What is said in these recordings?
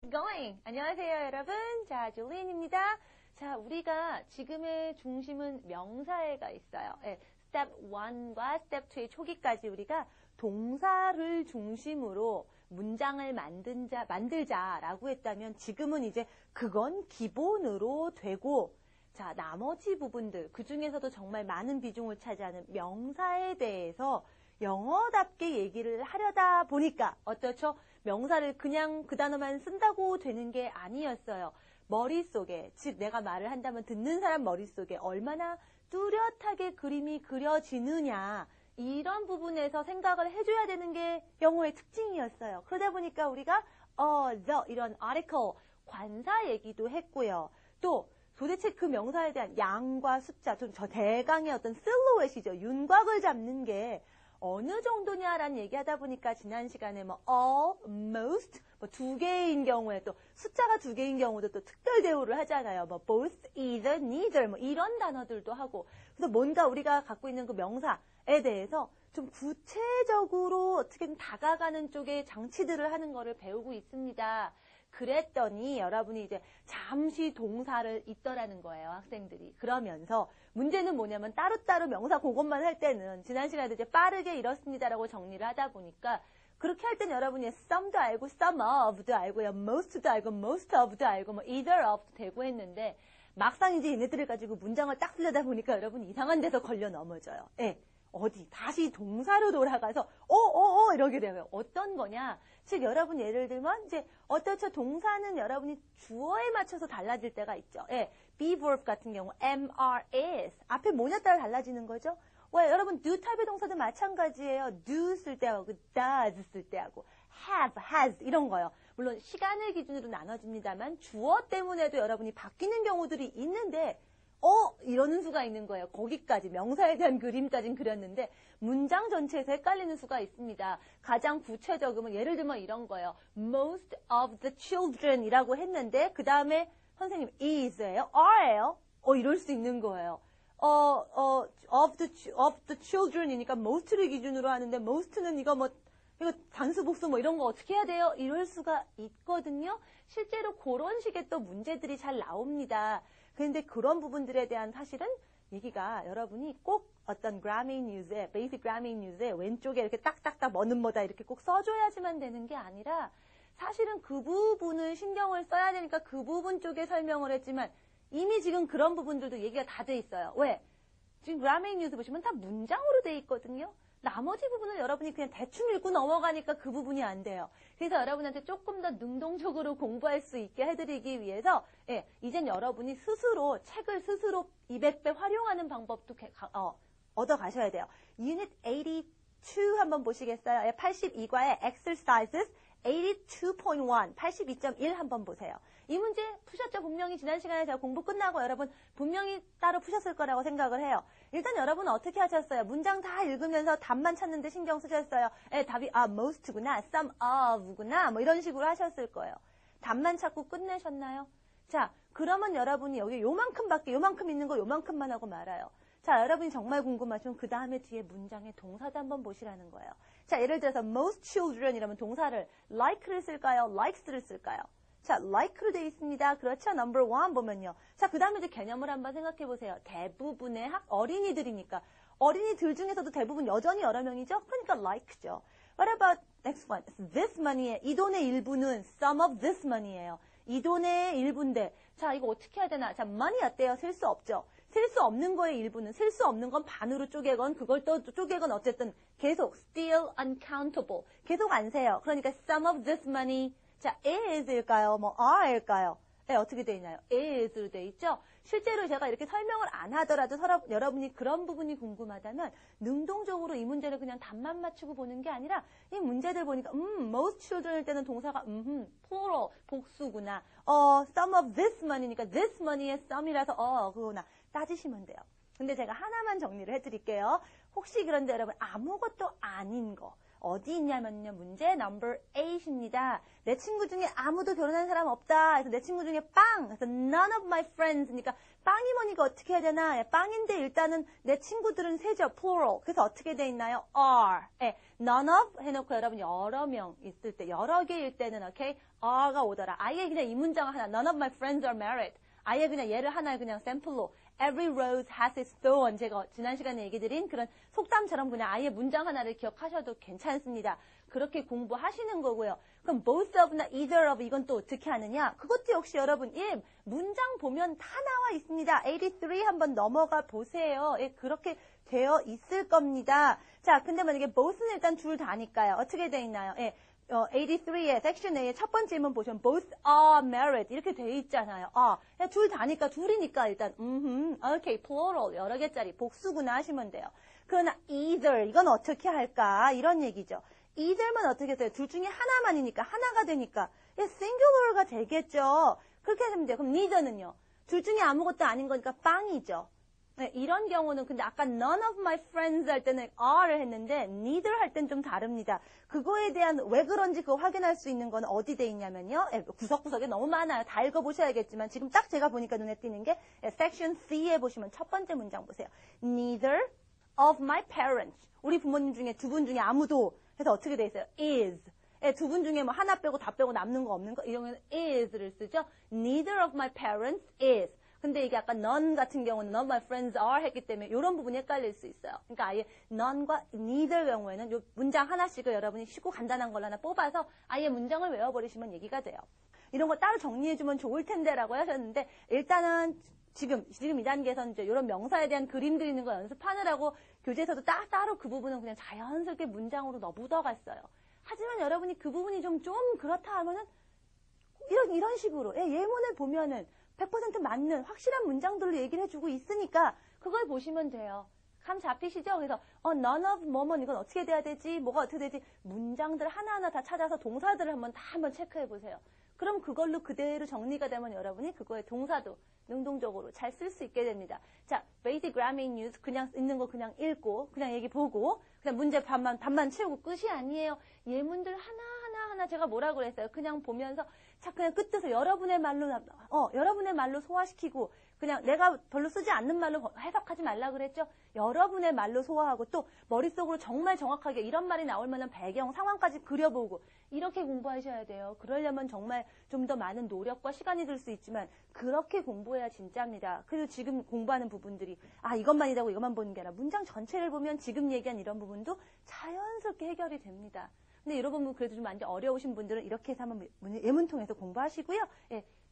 going. 안녕하세요, 여러분. 자, 줄리엔입니다. 자, 우리가 지금의 중심은 명사에가 있어요. 네, 스텝 1과 스텝 2의 초기까지 우리가 동사를 중심으로 문장을 만들자라고 했다면 지금은 이제 그건 기본으로 되고 자, 나머지 부분들, 그 중에서도 정말 많은 비중을 차지하는 명사에 대해서 영어답게 얘기를 하려다 보니까 어떻죠? 명사를 그냥 그 단어만 쓴다고 되는 게 아니었어요. 머릿속에, 즉 내가 말을 한다면 듣는 사람 머릿속에 얼마나 뚜렷하게 그림이 그려지느냐 이런 부분에서 생각을 해줘야 되는 게 영어의 특징이었어요. 그러다 보니까 우리가 the 이런 article, 관사 얘기도 했고요. 또 도대체 그 명사에 대한 양과 숫자, 저 대강의 어떤 실루엣이죠. 윤곽을 잡는 게 어느 정도냐라는 얘기하다 보니까 지난 시간에 뭐 all, most, 뭐 두 개인 경우에 또 숫자가 두 개인 경우도 또 특별 대우를 하잖아요. 뭐 both, either, neither 뭐 이런 단어들도 하고 그래서 뭔가 우리가 갖고 있는 그 명사에 대해서 좀 구체적으로 어떻게든 다가가는 쪽의 장치들을 하는 거를 배우고 있습니다. 그랬더니 여러분이 이제 잠시 동사를 잊더라는 거예요, 학생들이. 그러면서 문제는 뭐냐면 따로따로 명사 그것만 할 때는 지난 시간에도 이제 빠르게 이렇습니다라고 정리를 하다 보니까 그렇게 할 때는 여러분이 some도 알고 some of도 알고요, most도 알고 most of도 알고 뭐 either of도 되고 했는데 막상 이제 얘네들을 가지고 문장을 딱 쓰려다 보니까 여러분 이상한 데서 걸려 넘어져요. 예. 어디 다시 동사로 돌아가서 이러게 돼요. 어떤 거냐? 즉 여러분 예를 들면 이제 어떻죠? 동사는 여러분이 주어에 맞춰서 달라질 때가 있죠. 예, be verb 같은 경우 MRS 앞에 뭐냐 따라 달라지는 거죠. 왜 여러분 do 타입의 동사도 마찬가지예요. do 쓸 때하고 does 쓸 때하고 have, has 이런 거요. 물론 시간을 기준으로 나눠집니다만 주어 때문에도 여러분이 바뀌는 경우들이 있는데 이러는 수가 있는 거예요. 거기까지 명사에 대한 그림까지는 그렸는데 문장 전체에서 헷갈리는 수가 있습니다. 가장 구체적으면 예를 들면 이런 거예요. Most of the children 이라고 했는데 그 다음에 선생님 is예요? are예요? 이럴 수 있는 거예요. of the children이니까 most를 기준으로 하는데 most는 이거 단수 복수 이런 거 어떻게 해야 돼요? 이럴 수가 있거든요. 실제로 그런 식의 또 문제들이 잘 나옵니다. 그런데 그런 부분들에 대한 사실은 얘기가 여러분이 꼭 어떤 Grammy News에, Basic Grammy News에 왼쪽에 이렇게 딱딱딱 뭐다 이렇게 꼭 써줘야지만 되는 게 아니라 사실은 그 부분을 신경을 써야 되니까 그 부분 쪽에 설명을 했지만 이미 지금 그런 부분들도 얘기가 다 돼 있어요. 왜? 지금 Grammy News 보시면 다 문장으로 돼 있거든요. 나머지 부분을 여러분이 그냥 대충 읽고 넘어가니까 그 부분이 안 돼요. 그래서 여러분한테 조금 더 능동적으로 공부할 수 있게 해드리기 위해서 이젠 여러분이 스스로 책을 스스로 200배 활용하는 방법도 얻어 가셔야 돼요. Unit 82 한번 보시겠어요? 82과의 Exercises 82.1, 82.1 한번 보세요. 이 문제 푸셨죠? 분명히 지난 시간에 제가 공부 끝나고 여러분 분명히 따로 푸셨을 거라고 생각을 해요. 일단 여러분은 어떻게 하셨어요? 문장 다 읽으면서 답만 찾는데 신경 쓰셨어요. 답이 most구나, some of구나 뭐 이런 식으로 하셨을 거예요. 답만 찾고 끝내셨나요? 자, 그러면 여러분이 여기 요만큼 있는 거 요만큼만 하고 말아요. 자, 여러분이 정말 궁금하시면 그 다음에 뒤에 문장의 동사도 한번 보시라는 거예요. 자, 예를 들어서 most children 이라면 동사를 like를 쓸까요? likes를 쓸까요? 자, like로 되어 있습니다. 그렇죠? number 1 보면요. 자, 그 다음에 이제 개념을 한번 생각해 보세요. 대부분의 어린이들이니까 어린이들 중에서도 대부분 여전히 여러 명이죠? 그러니까 like죠. What about next one? This money. 이 돈의 일부는 some of this money예요. 이 돈의 일부인데 자, 이거 어떻게 해야 되나? 자, money 어때요? 셀 수 없죠. 셀 수 없는 거의 일부는 셀 수 없는 건 반으로 쪼개건 그걸 또 쪼개건 어쨌든 계속 still uncountable. 계속 안 세요. 그러니까 some of this money. 자, is일까요? are일까요? 어떻게 되어 있나요? is로 되어 있죠? 실제로 제가 이렇게 설명을 안 하더라도 여러분이 그런 부분이 궁금하다면 능동적으로 이 문제를 그냥 답만 맞추고 보는 게 아니라 이 문제들 보니까 most children일 때는 동사가 plural, 복수구나. some of this money니까 this money의 some이라서 그거구나. 따지시면 돼요. 근데 제가 하나만 정리를 해드릴게요. 혹시 그런데 여러분 아무것도 아닌 거 어디 있냐면요. 문제 number 8입니다. 내 친구 중에 아무도 결혼한 사람 없다. 그래서 내 친구 중에 빵. 그래서 none of my friends. 그러니까 빵이 뭐니까 어떻게 해야 되나? 예, 빵인데 일단은 내 친구들은 세죠. plural. 그래서 어떻게 돼 있나요? are. 예, none of 해놓고 여러분 여러 명 있을 때, 여러 개일 때는 오케이? are가 오더라. 아예 그냥 이 문장 하나. None of my friends are married. 아예 그냥 얘를 하나 그냥 샘플로 Every rose has its thorn. 제가 지난 시간에 얘기 드린 그런 속담처럼 그냥 아예 문장 하나를 기억하셔도 괜찮습니다. 그렇게 공부하시는 거고요. 그럼 both of나 either of 이건 또 어떻게 하느냐? 그것도 역시 여러분 문장 보면 다 나와 있습니다. 83 한번 넘어가 보세요. 예, 그렇게 되어 있을 겁니다. 자, 근데 만약에 both는 일단 둘 다니까요. 어떻게 돼 있나요? 예. 83의 섹션 A의 첫 번째 문 보시면 both are married 이렇게 돼 있잖아요. 둘 다니까 둘이니까 일단 오케이 plural 여러 개짜리 복수구나 하시면 돼요. 그러나 either 이건 어떻게 할까 이런 얘기죠. either만 어떻게 해서요? 둘 중에 하나만이니까 하나가 되니까 singular가 되겠죠. 그렇게 하면 돼요. 그럼 neither는요? 둘 중에 아무것도 아닌 거니까 빵이죠. 네, 이런 경우는 근데 아까 none of my friends 할 때는 are를 했는데 neither 할 땐 좀 다릅니다. 그거에 대한 왜 그런지 그거 확인할 수 있는 건 어디 돼 있냐면요. 구석구석에 너무 많아요. 다 읽어보셔야겠지만 지금 딱 제가 보니까 눈에 띄는 게 section C에 보시면 첫 번째 문장 보세요. Neither of my parents. 우리 부모님 중에 두 분 중에 아무도 해서 어떻게 돼 있어요? is. 두 분 중에 뭐 하나 빼고 다 빼고 남는 거 없는 거 이런 경우는 is를 쓰죠. Neither of my parents is. 근데 이게 아까 none 같은 경우는 none of my friends are 했기 때문에 이런 부분이 헷갈릴 수 있어요. 그러니까 아예 none과 neither 경우에는 요 문장 하나씩을 여러분이 쉽고 간단한 걸로 하나 뽑아서 아예 문장을 외워버리시면 얘기가 돼요. 이런 거 따로 정리해주면 좋을 텐데라고 하셨는데 일단은 지금 이 단계에서는 이제 이런 명사에 대한 그림 그리는 거 연습하느라고 교재에서도 따로 그 부분은 그냥 자연스럽게 문장으로 묻어갔어요. 하지만 여러분이 그 부분이 좀 그렇다 하면은 이런 식으로 예문을 보면은 100% 맞는 확실한 문장들로 얘기를 해주고 있으니까 그걸 보시면 돼요. 감 잡히시죠? 그래서 none of 뭐뭐 이건 어떻게 돼야 되지? 뭐가 어떻게 되지? 문장들 하나하나 다 찾아서 동사들을 한번 체크해 보세요. 그럼 그걸로 그대로 정리가 되면 여러분이 그거의 동사도 능동적으로 잘 쓸 수 있게 됩니다. 자, basic grammar news 그냥 있는 거 그냥 읽고 그냥 얘기 보고 그냥 문제 반만 채우고 끝이 아니에요. 예문들 하나하나 제가 뭐라고 그랬어요? 그냥 보면서 그냥 끝에서 여러분의 말로 소화시키고 그냥 내가 별로 쓰지 않는 말로 해석하지 말라 그랬죠? 여러분의 말로 소화하고 또 머릿속으로 정말 정확하게 이런 말이 나올 만한 배경, 상황까지 그려보고 이렇게 공부하셔야 돼요. 그러려면 정말 좀 더 많은 노력과 시간이 들 수 있지만 그렇게 공부해야 진짜입니다. 그리고 지금 공부하는 부분들이 이것만이라고 이것만 보는 게 아니라 문장 전체를 보면 지금 얘기한 이런 부분도 자연스럽게 해결이 됩니다. 근데 여러분 그래도 좀 완전 어려우신 분들은 이렇게 해서 한번 예문 통해서 공부하시고요.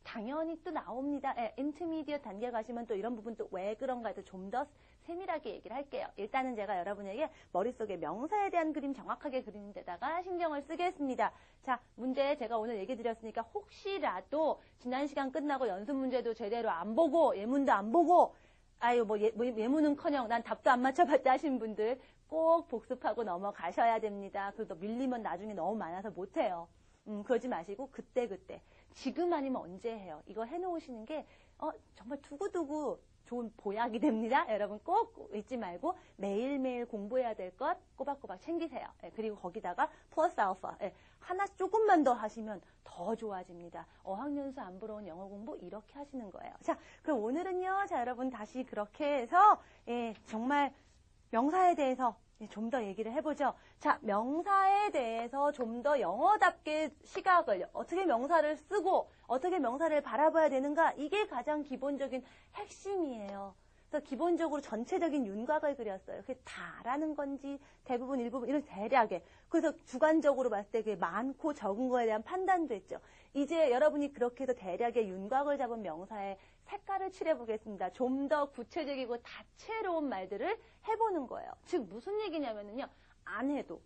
당연히 또 나옵니다. 인터미디엇 단계 가시면 또 이런 부분 또 왜 그런가 해서 좀 더 세밀하게 얘기를 할게요. 일단은 제가 여러분에게 머릿속에 명사에 대한 그림 정확하게 그리는 데다가 신경을 쓰겠습니다. 자, 문제 제가 오늘 얘기 드렸으니까 혹시라도 지난 시간 끝나고 연습 문제도 제대로 안 보고 예문도 안 보고 예문은커녕 난 답도 안 맞춰봤다 하신 분들 꼭 복습하고 넘어가셔야 됩니다. 그래도 밀리면 나중에 너무 많아서 못해요. 그러지 마시고 그때 지금 아니면 언제 해요. 이거 해놓으시는 게 정말 두고두고 좋은 보약이 됩니다. 여러분 꼭 잊지 말고 매일매일 공부해야 될 것 꼬박꼬박 챙기세요. 그리고 거기다가 플러스 알파 하나 조금만 더 하시면 더 좋아집니다. 어학연수 안 부러운 영어 공부 이렇게 하시는 거예요. 자, 그럼 오늘은요. 자, 여러분 다시 그렇게 해서 정말 명사에 대해서 좀 더 얘기를 해보죠. 자, 명사에 대해서 좀 더 영어답게 시각을 어떻게 명사를 쓰고 어떻게 명사를 바라봐야 되는가 이게 가장 기본적인 핵심이에요. 그래서 기본적으로 전체적인 윤곽을 그렸어요. 그게 다라는 건지 대부분 일부분 이런 대략에 그래서 주관적으로 봤을 때 그게 많고 적은 거에 대한 판단도 했죠. 이제 여러분이 그렇게 해서 대략의 윤곽을 잡은 명사에 색깔을 칠해보겠습니다. 좀 더 구체적이고 다채로운 말들을 해보는 거예요. 즉 무슨 얘기냐면요. 안 해도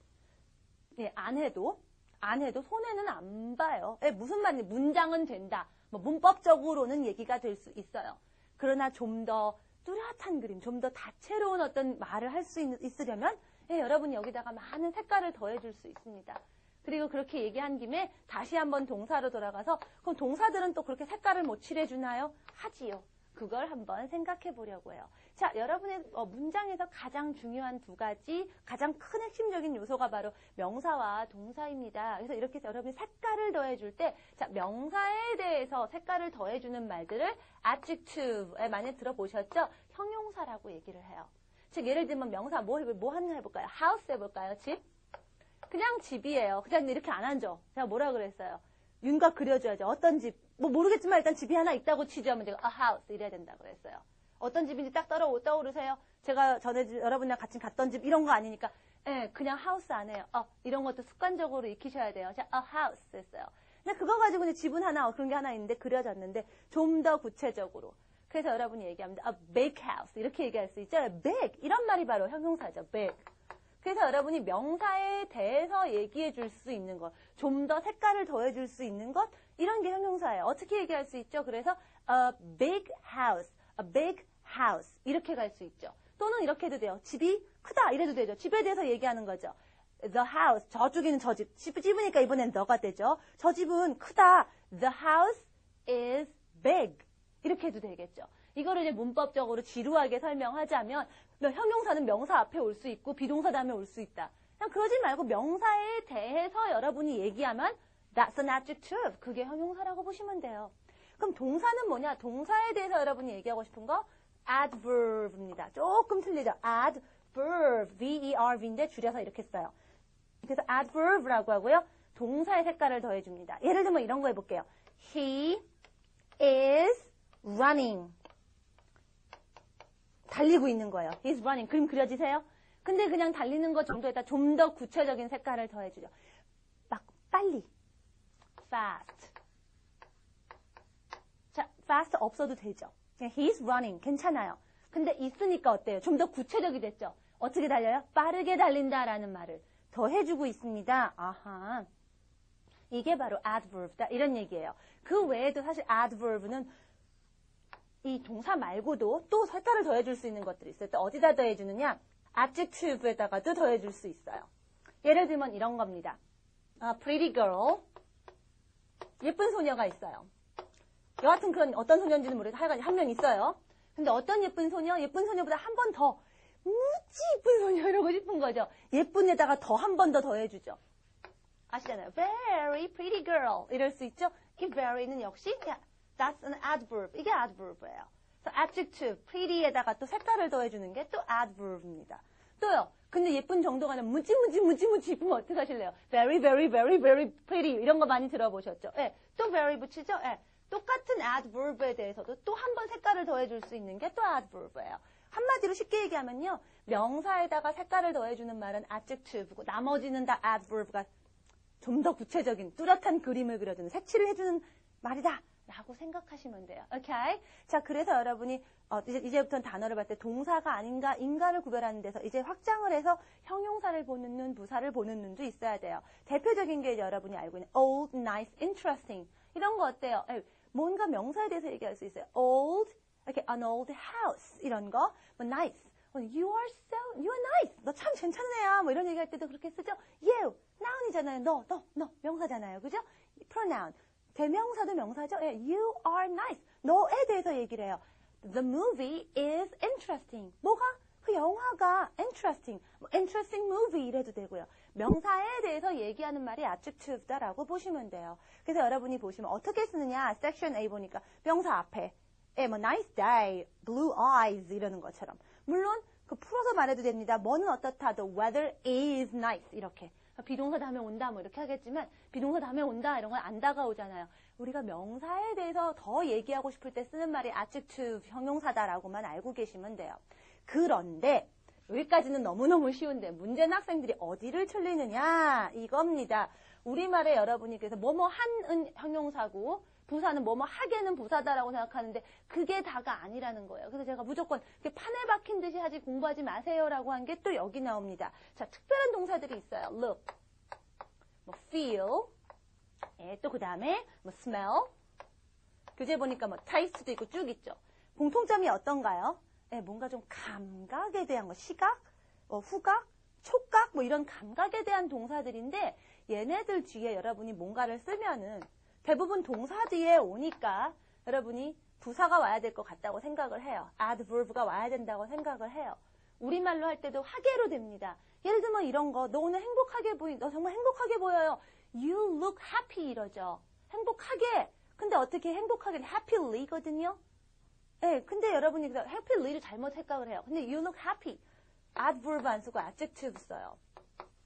손해는 안 봐요. 무슨 말인지 문장은 된다. 문법적으로는 얘기가 될 수 있어요. 그러나 좀 더 뚜렷한 그림, 좀 더 다채로운 어떤 말을 할 수 있으려면 여러분이 여기다가 많은 색깔을 더해줄 수 있습니다. 그리고 그렇게 얘기한 김에 다시 한번 동사로 돌아가서 그럼 동사들은 또 그렇게 색깔을 못 칠해주나요? 하지요. 그걸 한번 생각해 보려고 해요. 자, 여러분의 문장에서 가장 중요한 두 가지, 가장 큰 핵심적인 요소가 바로 명사와 동사입니다. 그래서 이렇게 해서 여러분이 색깔을 더해줄 때, 자, 명사에 대해서 색깔을 더해주는 말들을 adjective에 많이 들어보셨죠? 형용사라고 얘기를 해요. 즉, 예를 들면 명사 뭐 하나 해볼까요? house 해볼까요? 집? 그냥 집이에요. 그냥 이렇게 안 앉아. 제가 뭐라 그랬어요? 윤곽 그려줘야죠. 어떤 집? 뭐 모르겠지만 일단 집이 하나 있다고 치자면 제가 a house 이래야 된다고 그랬어요. 어떤 집인지 딱 떠오르세요? 제가 전에 여러분이랑 같이 갔던 집 이런 거 아니니까 예, 그냥 하우스 안 해요. 이런 것도 습관적으로 익히셔야 돼요. 자, a house 했어요. 근데 그거 가지고 이제 집은 하나, 그런 게 하나 있는데 그려졌는데 좀 더 구체적으로. 그래서 여러분이 얘기합니다. a big house 이렇게 얘기할 수 있죠. big 이런 말이 바로 형용사죠. big. 그래서 여러분이 명사에 대해서 얘기해 줄 수 있는 것, 좀 더 색깔을 더해 줄 수 있는 것, 이런 게 형용사예요. 어떻게 얘기할 수 있죠? 그래서 a big house 이렇게 갈 수 있죠. 또는 이렇게 해도 돼요. 집이 크다 이래도 되죠. 집에 대해서 얘기하는 거죠. The house, 저쪽에는 저 집. 집이니까 이번엔 너가 되죠. 저 집은 크다. The house is big. 이렇게 해도 되겠죠. 이거를 이제 문법적으로 지루하게 설명하자면 형용사는 명사 앞에 올 수 있고 비동사 다음에 올 수 있다. 그냥 그러지 말고 명사에 대해서 여러분이 얘기하면 that's an adjective. 그게 형용사라고 보시면 돼요. 그럼 동사는 뭐냐? 동사에 대해서 여러분이 얘기하고 싶은 거 adverb입니다. 조금 틀리죠? adverb, V-E-R-V인데 줄여서 이렇게 써요. 그래서 adverb라고 하고요. 동사의 색깔을 더해줍니다. 예를 들면 이런 거 해볼게요. He is running. 달리고 있는 거예요. He's running. 그림 그려지세요? 근데 그냥 달리는 것 정도에다 좀 더 구체적인 색깔을 더해주죠. 막 빨리. fast. 자, fast 없어도 되죠. 그냥 he's running. 괜찮아요. 근데 있으니까 어때요? 좀 더 구체적이 됐죠. 어떻게 달려요? 빠르게 달린다라는 말을 더해주고 있습니다. 아하. 이게 바로 adverb다. 이런 얘기예요. 그 외에도 사실 adverb는 이 동사 말고도 또 색깔을 더해줄 수 있는 것들이 있어요. 또 어디다 더해주느냐? adjective에다가도 더해줄 수 있어요. 예를 들면 이런 겁니다. pretty girl. 예쁜 소녀가 있어요. 여하튼 그런 어떤 소녀인지는 모르겠어요. 하여간 한 명 있어요. 근데 어떤 예쁜 소녀? 예쁜 소녀보다 한 번 더 무지 예쁜 소녀 이러고 싶은 거죠. 예쁜 데다가 더 한 번 더 더해주죠. 아시잖아요. Very pretty girl. 이럴 수 있죠. 이 very는 역시 that's an adverb. 이게 adverb예요. 그래서 adjective, pretty에다가 또 색깔을 더해주는 게 또 adverb입니다. 또요. 근데 예쁜 정도가 아니라 무지 예쁘면 어떻게 하실래요? Very, very, very, very pretty. 이런 거 많이 들어보셨죠? 예. 또 very 붙이죠? 예. 똑같은 adverb에 대해서도 또 한 번 색깔을 더해줄 수 있는 게 또 adverb예요. 한마디로 쉽게 얘기하면요. 명사에다가 색깔을 더해주는 말은 adjective고 나머지는 다 adverb가 좀 더 구체적인 뚜렷한 그림을 그려주는 색칠을 해주는 말이다 라고 생각하시면 돼요. 오케이? 자, 그래서 여러분이 이제부터는 단어를 봤을 때 동사가 아닌가 인가를 구별하는 데서 이제 확장을 해서 형용사를 보는 눈, 부사를 보는 눈도 있어야 돼요. 대표적인 게 여러분이 알고 있는 old, nice, interesting 이런 거 어때요? 뭔가 명사에 대해서 얘기할 수 있어요. old, 이렇게 an old house 이런 거, 뭐 nice, you are nice. 너 참 괜찮은 애야. 뭐 이런 얘기할 때도 그렇게 쓰죠. you, noun이잖아요. 너 명사잖아요. 그죠? pronoun, 대명사도 명사죠. you are nice. 너에 대해서 얘기를 해요. The movie is interesting. 뭐가? 그 영화가 interesting. interesting movie 이래도 되고요. 명사에 대해서 얘기하는 말이 adjective다라고 보시면 돼요. 그래서 여러분이 보시면 어떻게 쓰느냐? section A 보니까 명사 앞에 뭐 nice day, blue eyes 이러는 것처럼. 물론 그 풀어서 말해도 됩니다. 뭐는 어떻다. The weather is nice 이렇게. 비동사 다음에 온다 뭐 이렇게 하겠지만 비동사 다음에 온다 이런 건 안 다가오잖아요. 우리가 명사에 대해서 더 얘기하고 싶을 때 쓰는 말이 adjective 형용사다라고만 알고 계시면 돼요. 그런데 여기까지는 너무너무 쉬운데 문제는 학생들이 어디를 틀리느냐 이겁니다. 우리말에 여러분이 그래서 뭐뭐 한은 형용사고 부사는 뭐뭐 하게는 부사다라고 생각하는데 그게 다가 아니라는 거예요. 그래서 제가 무조건 판에 박힌 듯이 하지 공부하지 마세요라고 한 게 또 여기 나옵니다. 자, 특별한 동사들이 있어요. look, 뭐 feel, 또 그 다음에 뭐 smell, 교재 보니까 뭐 taste도 있고 쭉 있죠. 공통점이 어떤가요? 뭔가 좀 감각에 대한 거, 시각, 후각, 촉각 뭐 이런 감각에 대한 동사들인데 얘네들 뒤에 여러분이 뭔가를 쓰면은 대부분 동사 뒤에 오니까 여러분이 부사가 와야 될 것 같다고 생각을 해요. adverb가 와야 된다고 생각을 해요. 우리말로 할 때도 하게로 됩니다. 예를 들면 이런 거, 너 오늘 행복하게 너 정말 행복하게 보여요. You look happy 이러죠. 행복하게. 근데 어떻게 행복하게 happyly거든요. 네, 근데 여러분이 happyly를 잘못 생각을 해요. 근데 you look happy. adverb 안 쓰고 adjective 써요.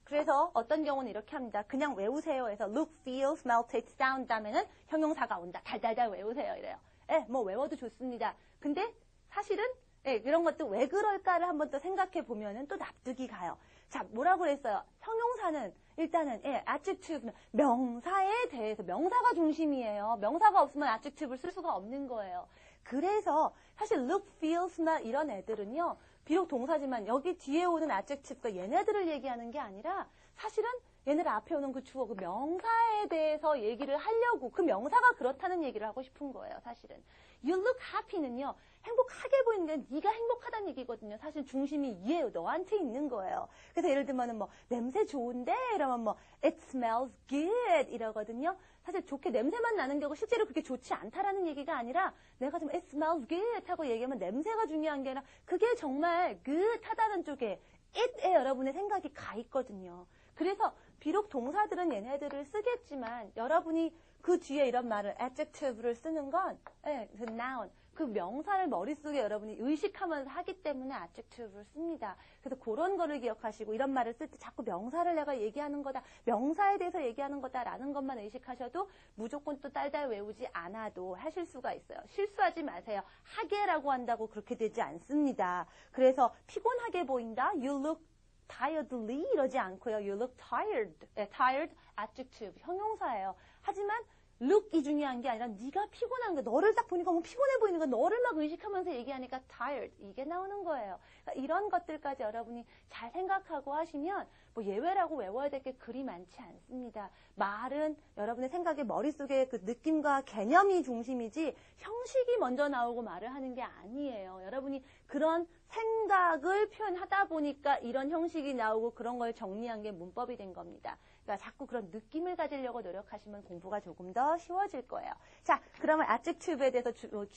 그래서 어떤 경우는 이렇게 합니다. 그냥 외우세요 해서 look, feel, smell, taste, sound 다음에는 형용사가 온다. 달달달 외우세요 이래요. 예, 뭐 외워도 좋습니다. 근데 사실은 예, 이런 것도 왜 그럴까를 한번 또 생각해 보면은 또 납득이 가요. 자, 뭐라고 그랬어요? 형용사는 일단은 예, adjective는 명사에 대해서 명사가 중심이에요. 명사가 없으면 adjective를 쓸 수가 없는 거예요. 그래서 사실 look, feel, smell 이런 애들은요. 비록 동사지만 여기 뒤에 오는 adjective가 얘네들을 얘기하는 게 아니라 사실은 얘네들 앞에 오는 그 주어, 그 명사에 대해서 얘기를 하려고 그 명사가 그렇다는 얘기를 하고 싶은 거예요. 사실은. You look happy는요. 행복하게 보이는데 네가 행복하다는 얘기거든요. 사실 중심이 얘 너한테 있는 거예요. 그래서 예를 들면은 뭐 냄새 좋은데 이러면 뭐 it smells good 이러거든요. 사실 좋게 냄새만 나는 경우 실제로 그렇게 좋지 않다라는 얘기가 아니라 내가 좀 it smells good 하고 얘기하면 냄새가 중요한 게 아니라 그게 정말 good 하다는 쪽에 it에 여러분의 생각이 가 있거든요. 그래서 비록 동사들은 얘네들을 쓰겠지만 여러분이 그 뒤에 이런 말을 adjective를 쓰는 건 그 noun, 그 명사를 머릿속에 여러분이 의식하면서 하기 때문에 adjective를 씁니다. 그래서 그런 거를 기억하시고 이런 말을 쓸 때 자꾸 명사를 내가 얘기하는 거다, 명사에 대해서 얘기하는 거다라는 것만 의식하셔도 무조건 또 딸딸 외우지 않아도 하실 수가 있어요. 실수하지 마세요. 하게라고 한다고 그렇게 되지 않습니다. 그래서 피곤하게 보인다, you look tiredly 이러지 않고요. You look tired. tired, adjective, 형용사예요. 하지만 look이 중요한 게 아니라 네가 피곤한 거, 너를 딱 보니까 뭐 피곤해 보이는 거, 너를 막 의식하면서 얘기하니까 tired, 이게 나오는 거예요. 그러니까 이런 것들까지 여러분이 잘 생각하고 하시면 뭐 예외라고 외워야 될 게 그리 많지 않습니다. 말은 여러분의 생각에 머릿속에 그 느낌과 개념이 중심이지 형식이 먼저 나오고 말을 하는 게 아니에요. 여러분이 그런 생각을 표현하다 보니까 이런 형식이 나오고 그런 걸 정리한 게 문법이 된 겁니다. 그러니까 자꾸 그런 느낌을 가지려고 노력하시면 공부가 조금 더 쉬워질 거예요. 자, 그러면 adjective에 대해서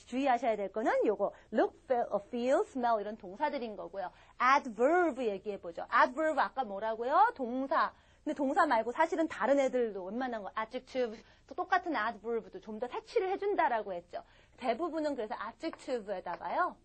주의하셔야 될 거는 요거 look, feel, smell 이런 동사들인 거고요. adverb 얘기해보죠. adverb 아까 뭐라고요? 동사. 근데 동사 말고 사실은 다른 애들도 웬만한 거 adjective, 또 똑같은 adverb도 좀 더 색칠을 해준다라고 했죠. 대부분은 그래서 adjective에다가요.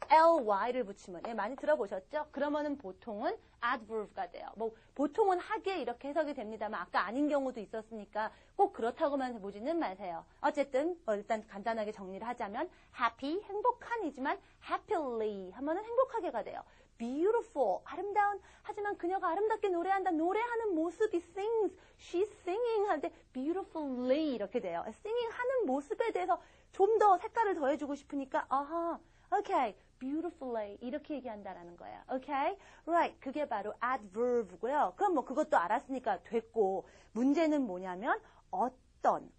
ly를 붙이면 많이 들어보셨죠? 그러면은 보통은 adverb가 돼요. 뭐 보통은 하게 이렇게 해석이 됩니다만 아까 아닌 경우도 있었으니까 꼭 그렇다고만 보지는 마세요. 어쨌든 일단 간단하게 정리를 하자면 happy, 행복한이지만 happily 하면은 행복하게가 돼요. beautiful, 아름다운, 하지만 그녀가 아름답게 노래한다, 노래하는 모습이 sings, she's singing 할 때 beautifully 이렇게 돼요. singing 하는 모습에 대해서 좀 더 색깔을 더해주고 싶으니까 okay, beautifully 이렇게 얘기한다라는 거예요. Okay? Right. 그게 바로 adverb고요. 그럼 뭐 그것도 알았으니까 됐고 문제는 뭐냐면 어떤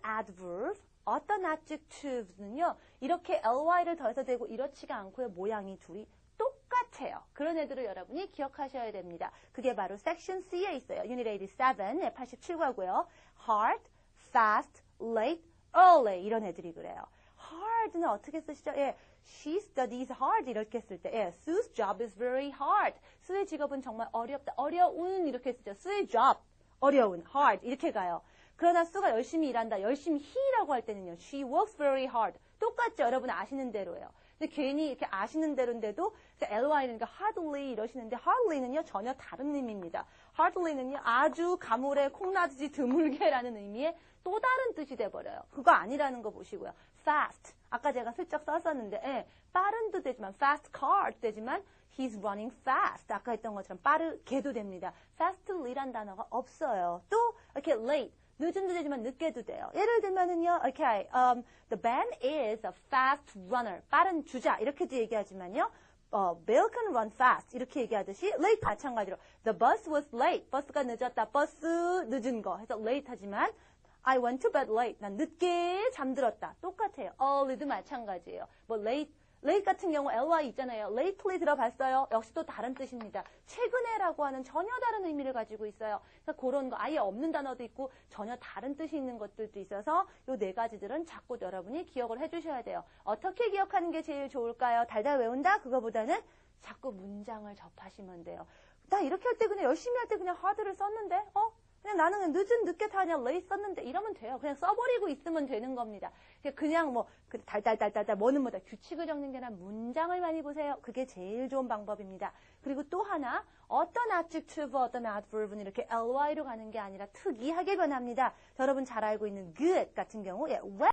adverb, 어떤 adjectives는요. 이렇게 ly를 더해서 되고 이렇지가 않고요. 모양이 둘이 똑같아요. 그런 애들을 여러분이 기억하셔야 됩니다. 그게 바로 섹션 C에 있어요. Unit 87, 87과고요. hard, fast, late, early 이런 애들이 그래요. hard는 어떻게 쓰시죠? she studies hard 이렇게 쓸 때 Sue's job is very hard. 수의 직업은 정말 어렵다. 어려운 이렇게 쓰죠. 수의 job, 어려운, hard 이렇게 가요. 그러나 수가 열심히 일한다. 열심히 he라고 할 때는요. She works very hard. 똑같죠. 여러분 아시는 대로예요. 근데 괜히 이렇게 a시는 대로인데도 ly는 hardly 이러시는데 hardly는요. 전혀 다른 의미입니다. hardly는요. 아주 가물에 콩나듯이 드물게라는 의미의 또 다른 뜻이 돼버려요. 그거 아니라는 거 보시고요. fast. 아까 제가 슬쩍 썼었는데 빠른도 되지만 fast car 되지만 he's running fast. 아까 했던 것처럼 빠르게도 됩니다. fastly란 단어가 없어요. 또 이렇게 late. 늦은도 되지만 늦게도 돼요. 예를 들면은요, okay, the band is a fast runner. 빠른 주자. 이렇게도 얘기하지만요, Bill can run fast. 이렇게 얘기하듯이, late 마찬가지로. The bus was late. 버스가 늦었다. 버스 늦은 거. 해서 late 하지만, I went to bed late. 난 늦게 잠들었다. 똑같아요. early도 마찬가지예요. 뭐 late, late 같은 경우 ly 있잖아요. lately 들어봤어요? 역시 또 다른 뜻입니다. 최근에라고 하는 전혀 다른 의미를 가지고 있어요. 그러니까 그런 거 아예 없는 단어도 있고 전혀 다른 뜻이 있는 것들도 있어서 이 네 가지들은 자꾸 여러분이 기억을 해주셔야 돼요. 어떻게 기억하는 게 제일 좋을까요? 달달 외운다? 그거보다는 자꾸 문장을 접하시면 돼요. 나 이렇게 할 때 그냥 열심히 할 때 그냥 hard를 썼는데 그냥 나는 그냥 늦게 다 그냥 late 썼는데 이러면 돼요. 그냥 써버리고 있으면 되는 겁니다. 그냥 뭐 달달달달달 뭐는 뭐다 규칙을 적는 게 아니라 문장을 많이 보세요. 그게 제일 좋은 방법입니다. 그리고 또 하나 어떤 adjective, 어떤 adverb은 이렇게 ly로 가는 게 아니라 특이하게 변합니다. 여러분 잘 알고 있는 good 같은 경우 well